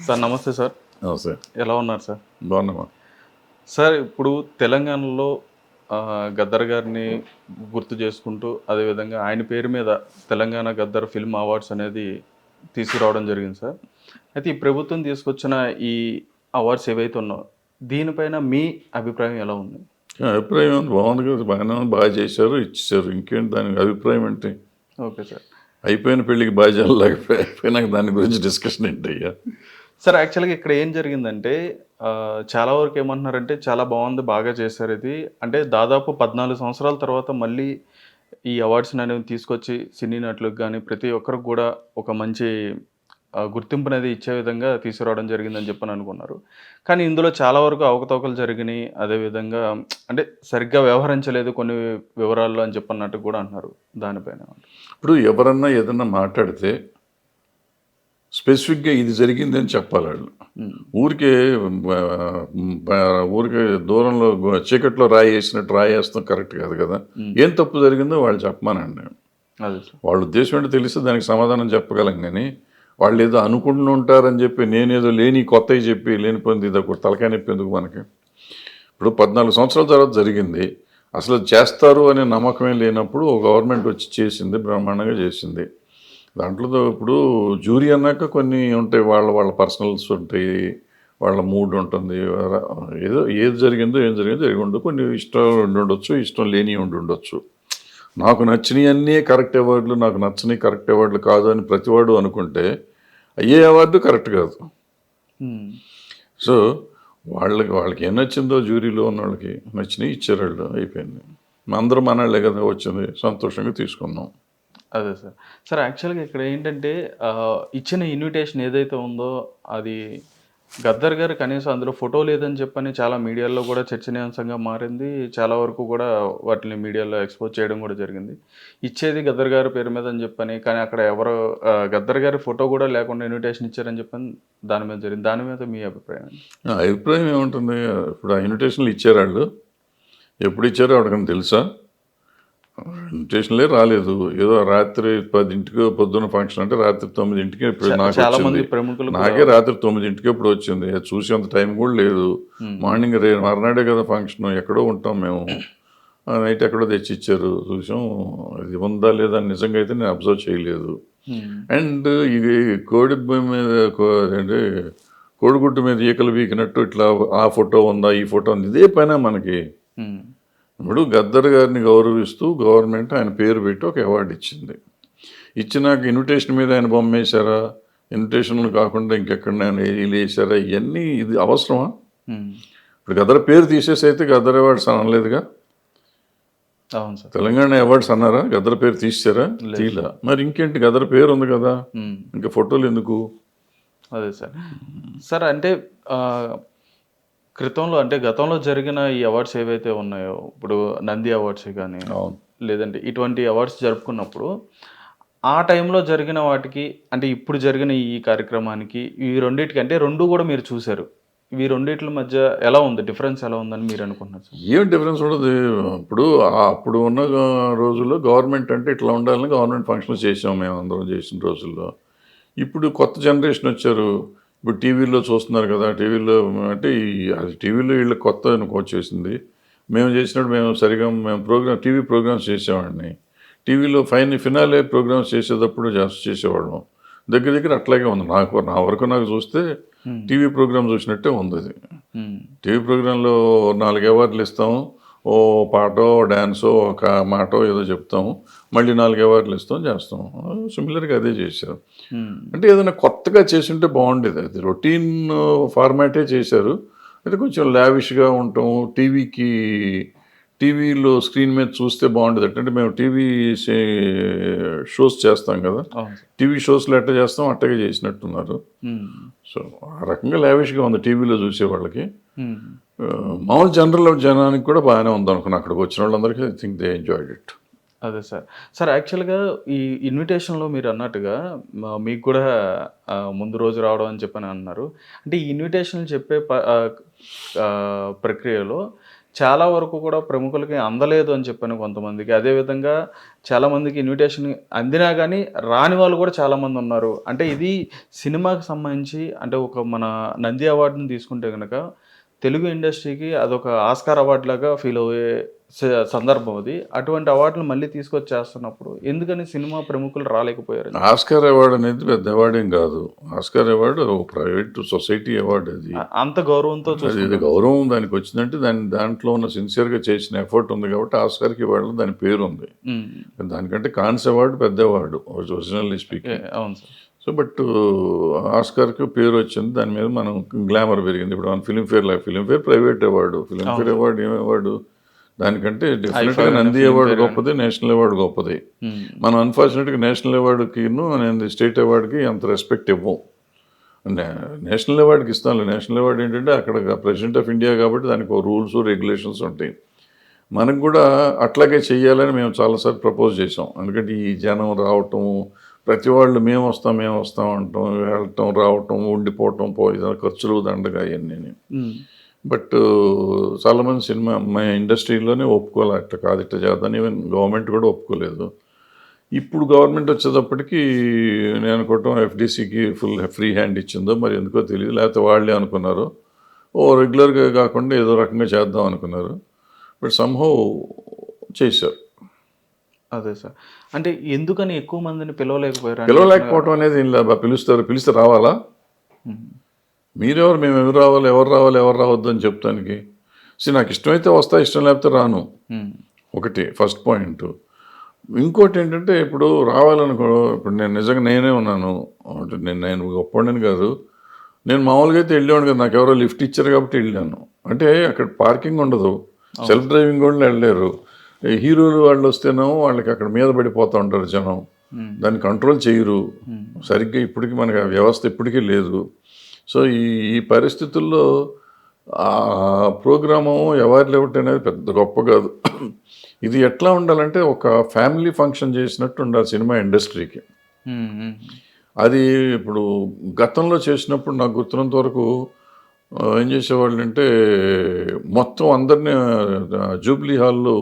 Sir నమస్తే sir. Sir ఎలా ఉన్నారు సార్? బాగున్నామా. సార్ ఇప్పుడు తెలంగాణలో గద్దర్ గారిని గుర్తు చేసుకుంటూ అదేవిధంగా ఆయన పేరు మీద తెలంగాణ గద్దర్ ఫిల్మ్ అవార్డ్స్ అనేది తీసుకురావడం జరిగింది సార్. అయితే ఈ ప్రభుత్వం తీసుకొచ్చిన ఈ అవార్డ్స్ ఏవైతే ఉన్నాయో దీనిపైన మీ అభిప్రాయం ఎలా ఉంది? అభిప్రాయం ఉంది, బాగుంది కదా, బాగానే ఉంది, బాగా చేశారు, ఇచ్చేసారు. ఇంకేంటి దానికి అభిప్రాయం ఏంటి? Okay sir. అయిపోయిన పెళ్ళికి బాధ్యాలు అయిపోయినాక దాని గురించి డిస్కషన్ ఏంటి అయ్యా? సార్ యాక్చువల్గా ఇక్కడ ఏం జరిగిందంటే చాలా వరకు ఏమంటున్నారంటే చాలా బాగుంది, బాగా చేశారు ఇది. అంటే దాదాపు 14 సంవత్సరాల తర్వాత మళ్ళీ ఈ అవార్డ్స్ని అనేవి తీసుకొచ్చి సినీ నటులకు కానీ ప్రతి ఒక్కరికి కూడా ఒక మంచి గుర్తింపు అనేది ఇచ్చే విధంగా తీసుకురావడం జరిగిందని చెప్పని అనుకున్నారు. కానీ ఇందులో చాలా వరకు అవకతవకలు జరిగినాయి. అదేవిధంగా అంటే సరిగ్గా వ్యవహరించలేదు కొన్ని వివరాల్లో అని చెప్పన్నట్టు కూడా అంటున్నారు. దానిపైన ఇప్పుడు ఎవరన్నా ఏదన్నా మాట్లాడితే స్పెసిఫిక్గా ఇది జరిగిందని చెప్పాలి వాళ్ళు. ఊరికే ఊరికే దూరంలో చీకట్లో రాయి వేసినట్టు రాయి వేస్తాం కరెక్ట్ కాదు కదా. ఏం తప్పు జరిగిందో వాళ్ళు చెప్పమానండి. వాళ్ళ ఉద్దేశం ఏంటో తెలిస్తే దానికి సమాధానం చెప్పగలం. కానీ వాళ్ళు ఏదో అనుకుంటూ ఉంటారని చెప్పి నేనేదో లేని కొత్తవి చెప్పి లేనిపోయింది ఇది ఒక తలకాయ నొప్పి ఎందుకు మనకి? ఇప్పుడు 14 సంవత్సరాల తర్వాత జరిగింది, అసలు చేస్తారు అనే నమ్మకమే లేనప్పుడు ఒక గవర్నమెంట్ వచ్చి చేసింది, బ్రహ్మాండంగా చేసింది. దాంట్లో ఇప్పుడు జ్యూరీ అన్నాక కొన్ని ఉంటాయి, వాళ్ళ పర్సనల్స్ ఉంటాయి, వాళ్ళ మూడ్ ఉంటుంది, ఏదో ఏది జరిగిందో ఏం జరిగిందో జరిగి ఉండదు. కొన్ని ఇష్టం ఉండి ఉండొచ్చు, ఇష్టం లేని ఉండి ఉండొచ్చు. నాకు నచ్చినవి అన్నీ కరెక్ట్ అవార్డులు, నాకు నచ్చని కరెక్ట్ అవార్డులు కాదు అని ప్రతివాడు అనుకుంటే అయ్యే అవార్డు కరెక్ట్ కాదు. సో వాళ్ళకి ఏం నచ్చిందో జ్యూరీలో ఉన్న వాళ్ళకి నచ్చినవి ఇచ్చారు, వాళ్ళు అయిపోయింది. అందరం మనవాళ్ళే కదా వచ్చింది, సంతోషంగా తీసుకున్నాం. అదే సార్. సార్ యాక్చువల్గా ఇక్కడ ఏంటంటే ఇచ్చిన ఇన్విటేషన్ ఏదైతే ఉందో అది గద్దర్ గారు కనీసం అందులో ఫోటో లేదని చెప్పని చాలా మీడియాలో కూడా చర్చనీయాంశంగా మారింది. చాలా వరకు కూడా వాటిని మీడియాలో ఎక్స్పోజ్ చేయడం కూడా జరిగింది. ఇచ్చేది గద్దర్ గారి పేరు మీద అని చెప్పని, కానీ అక్కడ ఎవరో గద్దర్ గారి ఫోటో కూడా లేకుండా ఇన్విటేషన్ ఇచ్చారని చెప్పని దాని మీద జరిగింది. దాని మీద మీ అభిప్రాయం? అభిప్రాయం ఏముంటుంది? ఇప్పుడు ఆ ఇన్విటేషన్లు ఇచ్చారు, వాళ్ళు ఎప్పుడు ఇచ్చారో అడగని తెలుసా? ఇన్విటేషన్లే రాలేదు. ఏదో రాత్రి 10ంటికి పొద్దున్న ఫంక్షన్ అంటే రాత్రి 9ంటికి ఇప్పుడు నాకే రాత్రి 9ంటికి ఎప్పుడు వచ్చింది, చూసేంత టైం కూడా లేదు. మార్నింగ్ మర్నాడే కదా ఫంక్షన్, ఎక్కడో ఉంటాం మేము, నైట్ ఎక్కడో తెచ్చి ఇచ్చారు, చూసాం. ఇది ఉందా లేదా నిజంగా అయితే నేను అబ్జర్వ్ చేయలేదు. అండ్ ఇది కోడి మీద అంటే కోడిగుడ్డు మీద ఈకలు వీకినట్టు ఇట్లా ఆ ఫోటో ఉందా ఈ ఫోటో ఉంది, ఇదే పైన మనకి. ఇప్పుడు గద్దర్ గారిని గౌరవిస్తూ గవర్నమెంట్ ఆయన పేరు పెట్టి ఒక అవార్డు ఇచ్చింది. ఇచ్చినాక ఇన్విటేషన్ మీద ఆయన బొమ్మ వేశారా, ఇన్విటేషన్లు కాకుండా ఇంకెక్కడ వీళ్ళు వేసారా, ఇవన్నీ ఇది అవసరమా? ఇప్పుడు గద్దర్ పేరు తీసేసి అయితే గద్దర్ అవార్డ్స్ అనలేదుగా. తెలంగాణ అవార్డ్స్ అన్నారా? గద్దర్ పేరు తీసారా? తీలా. మరి ఇంకేంటి, గద్దర్ పేరు ఉంది కదా, ఇంకా ఫోటోలు ఎందుకు? అదే సార్. సార్ అంటే క్రితంలో అంటే గతంలో జరిగిన ఈ అవార్డ్స్ ఏవైతే ఉన్నాయో, ఇప్పుడు నంది అవార్డ్స్ కానీ లేదంటే ఇటువంటి అవార్డ్స్ జరుపుకున్నప్పుడు ఆ టైంలో జరిగిన వాటికి అంటే ఇప్పుడు జరిగిన ఈ కార్యక్రమానికి ఈ రెండింటికి అంటే రెండు కూడా మీరు చూశారు, ఇవి రెండింటి మధ్య ఎలా ఉంది, డిఫరెన్స్ ఎలా ఉందని మీరు అనుకుంటున్నారు? ఏం డిఫరెన్స్ ఉండదు. ఇప్పుడు అప్పుడు ఉన్న రోజుల్లో గవర్నమెంట్ అంటే ఇట్లా ఉండాలని గవర్నమెంట్ ఫంక్షన్స్ చేసాం మేము అందరం చేసిన రోజుల్లో. ఇప్పుడు కొత్త జనరేషన్ వచ్చారు, ఇప్పుడు టీవీలో చూస్తున్నారు కదా, టీవీలో అంటే అది టీవీలో వీళ్ళకి కొత్త వచ్చేసింది. మేము చేసినప్పుడు మేము టీవీ ప్రోగ్రామ్స్ చేసేవాడిని. టీవీలో ఫినాలే ప్రోగ్రామ్స్ చేసేటప్పుడు చేసేవాళ్ళం. దగ్గర అట్లాగే ఉంది. నా వరకు నాకు చూస్తే టీవీ ప్రోగ్రామ్ చూసినట్టే ఉంది అది. టీవీ ప్రోగ్రాంలో 4 అవార్డులు ఇస్తాము, ఓ పాటో డ్యాన్సో ఒక మాటో ఏదో చెప్తాము, మళ్ళీ 4 అవార్డులు ఇస్తాం, చేస్తాం. సిమిలర్గా అదే చేశారు. అంటే ఏదైనా కొత్తగా చేసింటే బాగుండేది. అది రొటీన్ ఫార్మాటే చేశారు. అయితే కొంచెం లావిష్గా ఉంటాం. టీవీలో స్క్రీన్ మీద చూస్తే బాగుండేది. అంటే మేము టీవీ షోస్ చేస్తాం కదా, టీవీ షోస్లో ఎట్లా చేస్తాం అట్టగా చేసినట్టున్నారు. సో ఆ రకంగా లావిష్గా ఉంది టీవీలో చూసే వాళ్ళకి. మామూలు జనానికి కూడా బాగానే ఉంది అనుకున్నా. అక్కడికి వచ్చిన వాళ్ళందరికీ I think they enjoyed it. అదే సార్. సార్ యాక్చువల్గా ఈ ఇన్విటేషన్లో మీరు అన్నట్టుగా మీకు కూడా ముందు రోజు రావడం అని చెప్పని అన్నారు. అంటే ఈ ఇన్విటేషన్లు చెప్పే ప్రక్రియలో చాలా వరకు కూడా ప్రముఖులకి అందలేదు అని చెప్పాను కొంతమందికి. అదేవిధంగా చాలామందికి ఇన్విటేషన్ అందినా గానీ రాని వాళ్ళు కూడా చాలామంది ఉన్నారు. అంటే ఇది సినిమాకి సంబంధించి అంటే ఒక మన నంది అవార్డుని తీసుకుంటే గనక తెలుగు ఇండస్ట్రీకి అదొక ఆస్కార్ అవార్డ్ లాగా ఫీల్ అయ్యే సందర్భం అది. అటువంటి అవార్డులు మళ్ళీ తీసుకొచ్చి చేస్తున్నప్పుడు ఎందుకని సినిమా ప్రముఖులు రాలేకపోయారు? ఆస్కార్ అవార్డు అనేది పెద్ద అవార్డు ఏం కాదు. Oscar award private society award అది. అంత గౌరవంతో అది గౌరవం దానికి వచ్చిందంటే దాంట్లో ఉన్న సిన్సియర్గా చేసిన ఎఫర్ట్ ఉంది కాబట్టి ఆస్కార్కి ఇవ్వడం దాని పేరు ఉంది. దానికంటే కాన్స్ అవార్డు పెద్ద అవార్డు ఒరిజినల్లీ స్పీకింగ్. అవును సార్. సో బట్ ఆస్కార్కి పేరు వచ్చింది, దాని మీద మనం గ్లామర్ పెరిగింది. ఇప్పుడు మన Filmfare private award, Filmfare award ఏం అవార్డు, దానికంటే డెఫినెట్గా నంది అవార్డు గొప్పది, నేషనల్ అవార్డు గొప్పది. మనం అన్ఫార్చునేట్గా నేషనల్ అవార్డుకి నేను స్టేట్ అవార్డుకి అంత రెస్పెక్ట్ ఇవ్వం. నేషనల్ అవార్డుకి ఇస్తాను. నేషనల్ అవార్డు ఏంటంటే అక్కడ ప్రెసిడెంట్ ఆఫ్ ఇండియా కాబట్టి దానికి రూల్స్ రెగ్యులేషన్స్ ఉంటాయి. మనకు కూడా అట్లాగే చెయ్యాలని మేము చాలాసార్లు ప్రపోజ్ చేసాం. ఎందుకంటే ఈ జనం రావటం, ప్రతి వాళ్ళు మేము వస్తాం అంటాం, వెళ్ళటం రావటం ఉండిపోవటం ఖర్చులు దండగా ఇవన్నీ. బట్ చాలామంది సినిమా మా ఇండస్ట్రీలోనే ఒప్పుకోలే, అట్లా కాదు ఇట్లా చేద్దాం. ఈవెన్ గవర్నమెంట్ కూడా ఒప్పుకోలేదు. ఇప్పుడు గవర్నమెంట్ వచ్చేటప్పటికి నేను అనుకోవటం ఎఫ్డీసీకి ఫుల్ ఫ్రీ హ్యాండ్ ఇచ్చిందో మరి ఎందుకో తెలియదు, లేకపోతే వాళ్ళే అనుకున్నారు రెగ్యులర్గా కాకుండా ఏదో రకంగా చేద్దాం అనుకున్నారు. బట్ సంహౌ చేశారు. అదే సార్. అంటే ఎందుకని ఎక్కువ మందిని పిలవలేకపోవటం అనేది పిలిస్తే రావాలా? మీరెవరు, మేము ఎవరు రావద్దు అని చెప్తానికి. నాకు ఇష్టమైతే వస్తా, ఇష్టం లేకపోతే రాను. ఒకటి ఫస్ట్ పాయింట్. ఇంకోటి ఏంటంటే ఇప్పుడు రావాలనుకో, ఇప్పుడు నేను నిజంగా నేనే ఉన్నాను, నేను గొప్పవాడిని కాదు, నేను మామూలుగా అయితే వెళ్ళేవాడు కదా, నాకు ఎవరో లిఫ్ట్ ఇచ్చారు కాబట్టి వెళ్ళాను. అంటే అక్కడ పార్కింగ్ ఉండదు, సెల్ఫ్ డ్రైవింగ్ కూడా వెళ్ళలేరు. హీరోలు వాళ్ళు వస్తేనేమో వాళ్ళకి అక్కడ మీద పడిపోతూ ఉంటారు జనం, దాన్ని కంట్రోల్ చేయరు సరిగ్గా. ఇప్పటికీ మనకి ఆ వ్యవస్థ ఇప్పటికీ లేదు. సో ఈ పరిస్థితుల్లో ఆ ప్రోగ్రాము ఎవరు ఇవ్వటం అనేది పెద్ద గొప్ప కాదు. ఇది ఎట్లా ఉండాలంటే ఒక ఫ్యామిలీ ఫంక్షన్ చేసినట్టు ఉండాలి సినిమా ఇండస్ట్రీకి. అది ఇప్పుడు గతంలో చేసినప్పుడు నాకు గుర్తున్నంత వరకు ఏం చేసేవాళ్ళు అంటే మొత్తం అందరినీ జూబ్లీ హాల్లో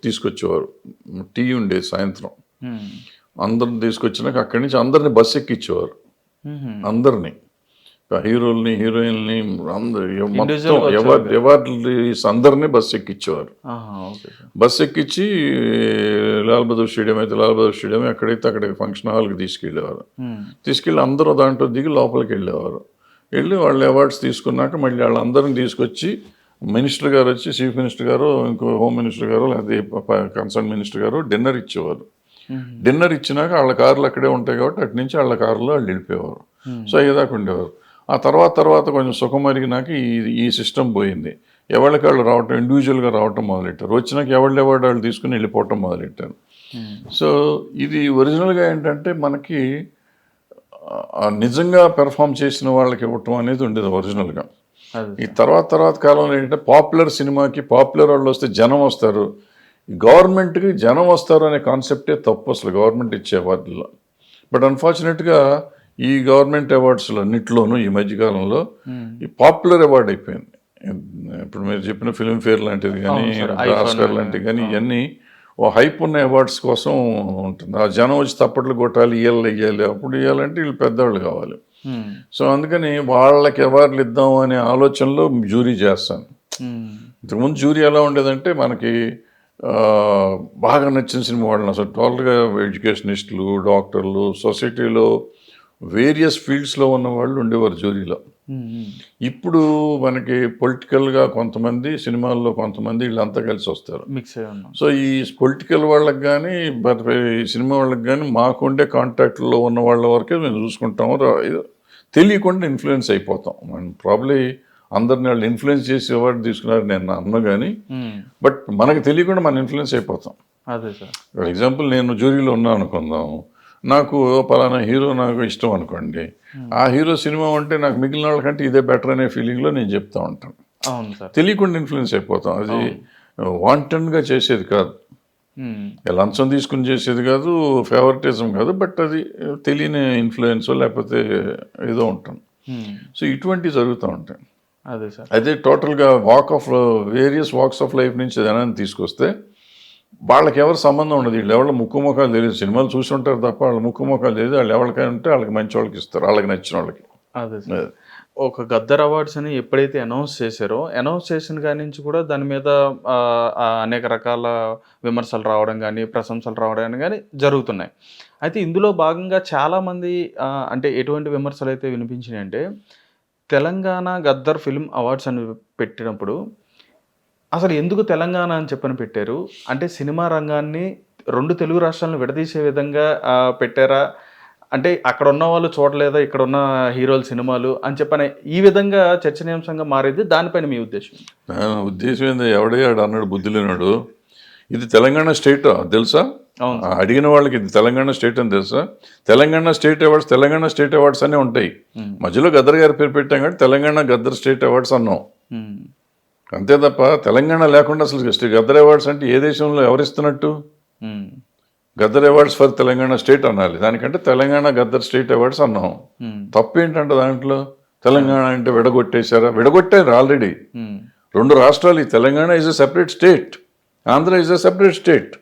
తీసుకొచ్చేవారు. టీ ఉండేది సాయంత్రం, అందరిని తీసుకొచ్చినాక అక్కడి నుంచి అందరినీ బస్సు ఎక్కించేవారు. అందరినీ, హీరోల్ని హీరోయిన్ని మొత్తం అందరినీ బస్సు ఎక్కించేవారు. బస్సు ఎక్కించి లాల్ బహదూర్ స్టేడియం అయితే లాల్ బహదూర్ స్టేడియం, ఎక్కడైతే అక్కడికి ఫంక్షన్ హాల్కి తీసుకెళ్ళేవారు. తీసుకెళ్ళి అందరూ దాంట్లో దిగి లోపలికి వెళ్ళేవారు. వెళ్ళి వాళ్ళు అవార్డ్స్ తీసుకున్నాక మళ్ళీ వాళ్ళందరినీ తీసుకొచ్చి మినిస్టర్ గారు వచ్చి, చీఫ్ మినిస్టర్ గారు, ఇంకో హోమ్ మినిస్టర్ గారు, లేకపోతే కన్సర్న్ మినిస్టర్ గారు డిన్నర్ ఇచ్చేవారు. డిన్నర్ ఇచ్చినాక వాళ్ళ కార్లు అక్కడే ఉంటాయి కాబట్టి అటు నుంచి వాళ్ళ కారులో వాళ్ళు వెళ్ళిపోయేవారు. సో అయ్యేదాకా ఉండేవారు. ఆ తర్వాత కొంచెం సుఖం మరిగినాక ఈ సిస్టమ్ పోయింది. ఎవరికి వాళ్ళు రావటం, ఇండివిజువల్గా రావటం మొదలెట్టారు. వచ్చినాక ఎవరి వాళ్ళు తీసుకుని వెళ్ళిపోవటం మొదలెట్టారు. సో ఇది ఒరిజినల్గా ఏంటంటే మనకి నిజంగా పెర్ఫామ్ చేసిన వాళ్ళకి ఇవ్వటం అనేది ఉండేది ఒరిజినల్గా. ఈ తర్వాత కాలంలో ఏంటంటే పాపులర్ సినిమాకి పాపులర్ వాళ్ళు వస్తే జనం వస్తారు, గవర్నమెంట్కి జనం వస్తారు అనే కాన్సెప్టే తప్పు అసలు గవర్నమెంట్ ఇచ్చే అవార్డుల్లో. బట్ అన్ఫార్చునేట్గా ఈ గవర్నమెంట్ అవార్డ్స్లో అన్నింటిలోనూ ఈ మధ్యకాలంలో ఈ పాపులర్ అవార్డు అయిపోయింది. ఇప్పుడు మీరు చెప్పిన ఫిల్మ్ఫేర్ లాంటిది కానీ, ఆస్కార్ లాంటివి కానీ, ఇవన్నీ ఓ హైప్ ఉన్న అవార్డ్స్ కోసం ఉంటుంది. ఆ జనం వచ్చి తప్పట్లు కొట్టాలి, ఇవ్వాలి, అప్పుడు ఇవ్వాలంటే వీళ్ళు పెద్దవాళ్ళు కావాలి. సో అందుకని వాళ్ళకి అవార్డులు ఇద్దాం అనే ఆలోచనలో జ్యూరీ చేస్తాను. ఇంతకుముందు జ్యూరీ ఎలా ఉండేదంటే మనకి బాగా నచ్చిన సినిమా వాళ్ళని అసలు టోటల్గా ఎడ్యుకేషనిస్టులు, డాక్టర్లు, సొసైటీలో వేరియస్ ఫీల్డ్స్లో ఉన్న వాళ్ళు ఉండేవారు జ్యూరీలో. ఇప్పుడు మనకి పొలిటికల్గా కొంతమంది, సినిమాల్లో కొంతమంది, వీళ్ళంతా కలిసి వస్తారు. సో ఈ పొలిటికల్ వాళ్ళకి కానీ ఈ సినిమా వాళ్ళకి కానీ మాకుండే కాంటాక్ట్లో ఉన్న వాళ్ళ వరకే మేము చూసుకుంటాము. తెలియకుండా ఇన్ఫ్లుయెన్స్ అయిపోతాం. మనం ప్రాబ్లీ అందరిని వాళ్ళు ఇన్ఫ్లుయెన్స్ చేసి అవార్డు తీసుకున్నారు నేను అన్నా కానీ, బట్ మనకు తెలియకుండా మనం ఇన్ఫ్లుయెన్స్ అయిపోతాం. అదే సార్. ఫర్ ఎగ్జాంపుల్ నేను జ్యూరీలో ఉన్నాను అనుకుందాం, నాకు పలానా హీరో నాకు ఇష్టం అనుకోండి, ఆ హీరో సినిమా అంటే నాకు మిగిలిన వాళ్ళకంటే ఇదే బెటర్ అనే ఫీలింగ్లో నేను చెప్తా ఉంటాను. అవును సార్. తెలియకుండా ఇన్ఫ్లుయెన్స్ అయిపోతాం. అది వాంటెడ్గా చేసేది కాదు, లంచం తీసుకుని చేసేది కాదు, ఫేవరెటిజం కాదు, బట్ అది తెలియని ఇన్ఫ్లుయెన్స్ లేకపోతే ఏదో ఉంటాం. సో ఇటువంటివి జరుగుతూ ఉంటాయి. అదే సార్. అదే టోటల్గా వేరియస్ వాక్స్ ఆఫ్ లైఫ్ నుంచి జనాన్ని తీసుకొస్తే వాళ్ళకి ఎవరు సంబంధం ఉండదు. వీళ్ళు ఎవరి ముఖాలు తెలియదు, సినిమాలు చూసి ఉంటారు తప్ప వాళ్ళ ముఖాలు తెలియదు. వాళ్ళు ఎవరికైనా ఉంటే వాళ్ళకి మంచి వాళ్ళకి ఇస్తారు, వాళ్ళకి నచ్చిన వాళ్ళకి. అదే సార్. ఒక గద్దర్ అవార్డ్స్ అని ఎప్పుడైతే అనౌన్స్ చేశారో, అనౌన్స్ చేసిన కాడి నుంచి కూడా దాని మీద అనేక రకాల విమర్శలు రావడం కానీ, ప్రశంసలు రావడం కానీ జరుగుతున్నాయి. అయితే ఇందులో భాగంగా చాలామంది అంటే ఎటువంటి విమర్శలు అయితే వినిపించినాయి అంటే, తెలంగాణ గద్దర్ ఫిల్మ్ అవార్డ్స్ అని పెట్టినప్పుడు అసలు ఎందుకు తెలంగాణ అని చెప్పని పెట్టారు? అంటే సినిమా రంగాన్ని 2 తెలుగు రాష్ట్రాలను విడదీసే విధంగా పెట్టారా? అంటే అక్కడ ఉన్న వాళ్ళు చూడలేదా ఇక్కడ ఉన్న హీరోల సినిమాలు అని చెప్పని ఈ విధంగా చర్చనీయాంశంగా మారేది, దానిపైన మీ ఉద్దేశం? నా ఉద్దేశం ఏంది, ఎవడయ్యాడు అన్నాడు బుద్ధి లేనాడు. ఇది తెలంగాణ స్టేట్ తెలుసా? అడిగిన వాళ్ళకి ఇది తెలంగాణ స్టేట్ అని తెలుసా? తెలంగాణ స్టేట్ అవార్డ్స్ అనే ఉంటాయి. మధ్యలో గద్దర్ గారి పేరు పెట్టాం కాబట్టి తెలంగాణ గద్దర్ స్టేట్ అవార్డ్స్ అన్నాం. అంతే తప్ప తెలంగాణ లేకుండా అసలు గద్దర్ అవార్డ్స్ అంటే ఏ దేశంలో ఎవరిస్తున్నట్టు? Gaddar awards for Telangana state అనాలి. దానికంటే తెలంగాణ గద్దర్ స్టేట్ అవార్డ్స్ అన్నాం. తప్పు ఏంటంటే దాంట్లో తెలంగాణ అంటే విడగొట్టారు ఆల్రెడీ. 2 రాష్ట్రాలు. ఈ Telangana is a separate state, Andhra is a separate state.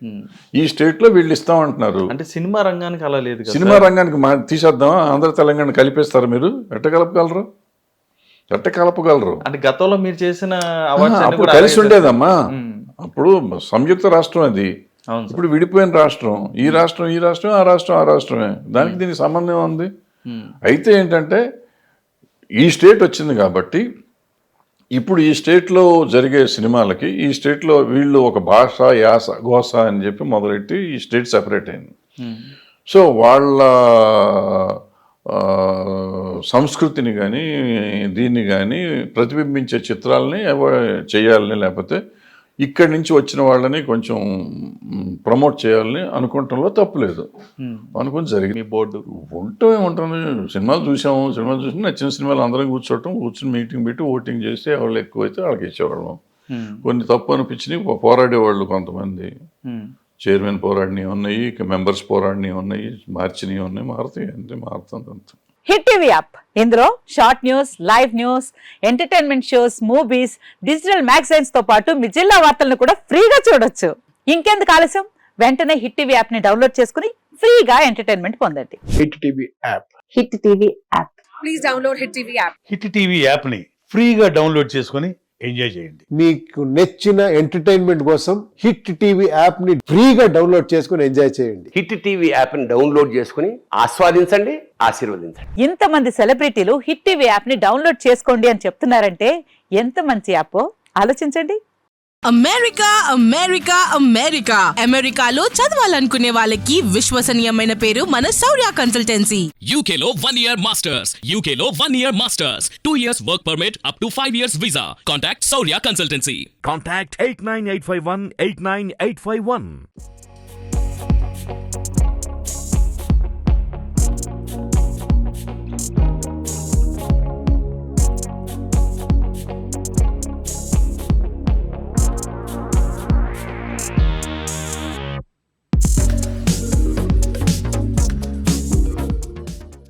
ఈ స్టేట్ లో వీళ్ళు ఇస్తామంటున్నారు. అంటే సినిమా రంగానికి అలా లేదు. సినిమా రంగానికి తీసేద్దామా? ఆంధ్ర తెలంగాణ కలిపేస్తారు మీరు? ఎట్ట కలపగలరు? అంటే గతంలో మీరు చేసిన అప్పుడు కలిసి ఉండేదమ్మా. అప్పుడు సంయుక్త రాష్ట్రం అది. ఇప్పుడు విడిపోయిన రాష్ట్రం. ఈ రాష్ట్రం ఆ రాష్ట్రమే. దానికి దీనికి సంబంధం ఉంది. అయితే ఏంటంటే ఈ స్టేట్ వచ్చింది కాబట్టి ఇప్పుడు ఈ స్టేట్లో జరిగే సినిమాలకి ఈ స్టేట్లో వీళ్ళు ఒక భాష, యాస, గోస అని చెప్పి మొదలెట్టి ఈ స్టేట్ సెపరేట్ అయింది. సో వాళ్ళ సంస్కృతిని కానీ దీన్ని కానీ ప్రతిబింబించే చిత్రాలని చేయాలని, లేకపోతే ఇక్కడి నుంచి వచ్చిన వాళ్ళని కొంచెం ప్రమోట్ చేయాలని అనుకోవటంలో తప్పులేదు. అనుకుని జరిగింది. బోర్డు ఉంటుంది. సినిమాలు చూసి నచ్చిన సినిమాలు అందరం కూర్చుని మీటింగ్ పెట్టి ఓటింగ్ చేసి ఎవరు ఎక్కువైతే వాళ్ళకి ఇచ్చేవాళ్ళం. కొన్ని తప్పు అనిపించినవి పోరాడేవాళ్ళు కొంతమంది. చైర్మన్ పోరాడినవి ఉన్నాయి, మెంబర్స్ పోరాడినవి ఉన్నాయి, మార్చినవి ఉన్నాయి. మారుతుంది అంత. హిట్ టీవీ యాప్, ఇందులో short news, live news, entertainment shows, movies, digital magazines తో పాటు మీ జిల్లా వార్తలను కూడా ఫ్రీగా చూడొచ్చు. ఇంకెందుకు ఆలస్యం, వెంటనే హిట్ టీవీ యాప్ ని డౌన్లోడ్ చేసుకుని ఫ్రీగా ఎంటర్టైన్మెంట్ పొందండి. Hit TV app. Hit TV app. Please download hit TV app. Hit TV app ని ఫ్రీగా డౌన్లోడ్ చేసుకుని ఎంజాయ్ చేయండి. మీకు నచ్చిన ఎంటర్టైన్మెంట్ కోసం హిట్ టీవీ యాప్ ని ఫ్రీగా డౌన్లోడ్ చేసుకుని ఎంజాయ్ చేయండి. హిట్ టీవీ యాప్ ని డౌన్లోడ్ చేసుకుని ఆస్వాదించండి, ఆశీర్వదించండి. ఇంతమంది సెలబ్రిటీలు హిట్ టీవీ యాప్ ని డౌన్లోడ్ చేసుకోండి అని చెప్తున్నారంటే ఎంత మంచి యాప్ ఆలోచించండి. అమెరికాలో చదవాలనుకునే వాళ్ళకి విశ్వసనీయమైన పేరు మన శౌర్య కన్సల్టెన్సీ. UK లో 1 year masters, 2 years work permit up to 5 years visa. Contact Saurya Consultancy. Contact 89851 89851.